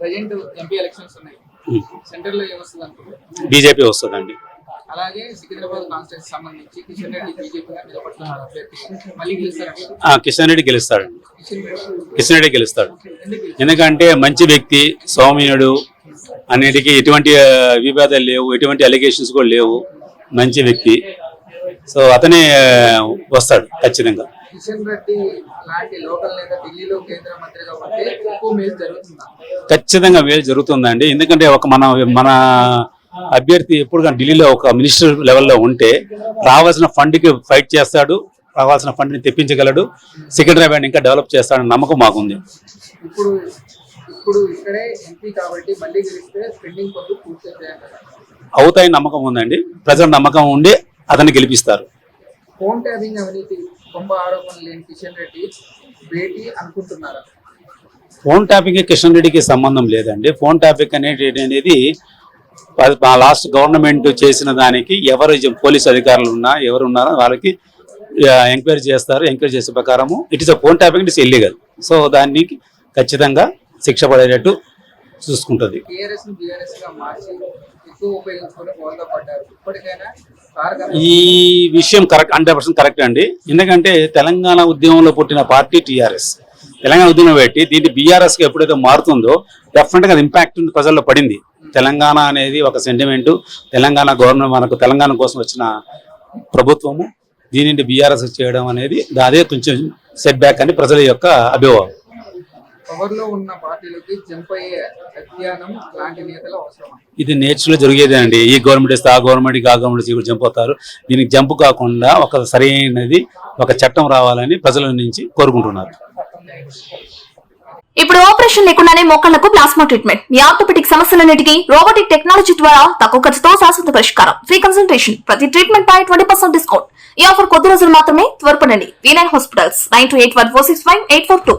Present MP elections ఉన్నాయి. Centre లో ఏమొస్తుంది అనుకుంటున్నారు? బీజేపీ వస్తుందండి. అలాగే సికింద్రాబాద్ కాన్స్టిట్యూన్సీ సంబంధించి కిషన్ రెడ్డి బీజేపీగా నిలబడుతున్నారు అభ్యర్థి. మళ్ళీ గెలుస్తారండి? కిషన్ రెడ్డి గెలుస్తాడు. కిషన్ రెడ్డి గెలుస్తాడు. ఎందుకు? ఎందుకంటే మంచి వ్యక్తి, సౌమ్యుడు, అన్నిటికీ ఎటువంటి వివాదాలు లేవు, ఎటువంటి అలిగేషన్స్ కూడా లేవు, మంచి వ్యక్తి. సో అతనే వస్తాడు ఖచ్చితంగా. కిషన్ రెడ్డి లాంటి లోకల్ నేత ఢిల్లీలో కేంద్ర మంత్రిగా ఉంటే ఎక్కువ మేలు జరుగుతుందా? ఖచ్చితంగా మేలు జరుగుతుందండి. ఎందుకంటే మన అభ్యర్థి ఎప్పుడు కానీ ఢిల్లీలో ఒక మినిస్టర్ లెవెల్లో ఉంటే రావాల్సిన ఫండ్కి ఫైట్ చేస్తాడు, రావాల్సిన ఫండ్ని తెప్పించగలడు, సికింద్రాబాద్ ఇంకా డెవలప్ చేస్తాడని నమ్మకం మాకుంది. ఇప్పుడు ఇక్కడే ఎంపీ కాబట్టి మళ్ళీ గెలిస్తే స్పెండింగ్ పనులు పూర్తి అవుతాయని నమ్మకం ఉందండి. ప్రజల నమ్మకం ఉండి అతన్ని గెలిపిస్తారు. ఫోన్ ట్యాపింగ్ అవినీతి కొంబ ఆరోపణలు లేని కిషన్ రెడ్డి భేటీ అనుకుంటున్నారా? ఫోన్ ట్యాపింగ్ కిషన్ రెడ్డికి సంబంధం లేదండి. ఫోన్ ట్యాపింగ్ అనేది లాస్ట్ గవర్నమెంట్ చేసిన దానికి ఎవరు పోలీస్ అధికారులు ఎవరు ఉన్నారో వాళ్ళకి ఎంక్వైరీ చేస్తారు. ఎంక్వైరీ చేసే ప్రకారము it is phone tapping, it is illegal. So దానికి ఖచ్చితంగా శిక్ష పడేటట్టు చూసుకుంటుంది. ఈ విషయం కరెక్ట్, 100% కరెక్ట్ అండి. ఎందుకంటే తెలంగాణ ఉద్యమంలో పుట్టిన పార్టీ టీఆర్ఎస్. తెలంగాణ ఉద్యమం పెట్టి దీన్ని బీఆర్ఎస్కి ఎప్పుడైతే మారుతుందో డెఫినెట్గా ఇంపాక్ట్ ప్రజల్లో పడింది. తెలంగాణ అనేది ఒక సెంటిమెంటు, తెలంగాణ గవర్నమెంట్ మనకు తెలంగాణ కోసం వచ్చిన ప్రభుత్వము దీనిని బీఆర్ఎస్ చేయడం అనేది అదే కొంచెం సెట్ బ్యాక్ అని ప్రజల యొక్క అభిప్రాయం. పవర్లో ఉన్న పార్టీలకి జంప్ అయ్యే అధ్యయనం లాంటి నేతలు అవసరం. ఇది నేచురల్ జరిగేదేనండి. ఈ గవర్నమెంట్ ఇస్తే ఆ గవర్నమెంట్కి, ఆ గవర్నమెంట్ జంప్ అవుతారు. దీనికి జంప్ కాకుండా ఒక సరైనది ఒక చట్టం రావాలని ప్రజల నుంచి కోరుకుంటున్నారు. ఇప్పుడు ఆపరేషన్ లేకుండానే మోకాళ్లకు ప్లాస్మా ట్రీట్మెంట్. మీ ఆర్థోపెడిక్ సమస్యలన్నిటికీ రోబోటిక్ టెక్నాలజీ ద్వారా తక్కువ ఖర్చుతో శాశ్వత పరిష్కారం. ఫ్రీ కన్సల్టేషన్, ప్రతి ట్రీట్మెంట్ పై 20% డిస్కౌంట్. ఈ ఆఫర్ కొద్ది రోజులు మాత్రమే. త్వరపడండి. V9 hospitals 9281465842.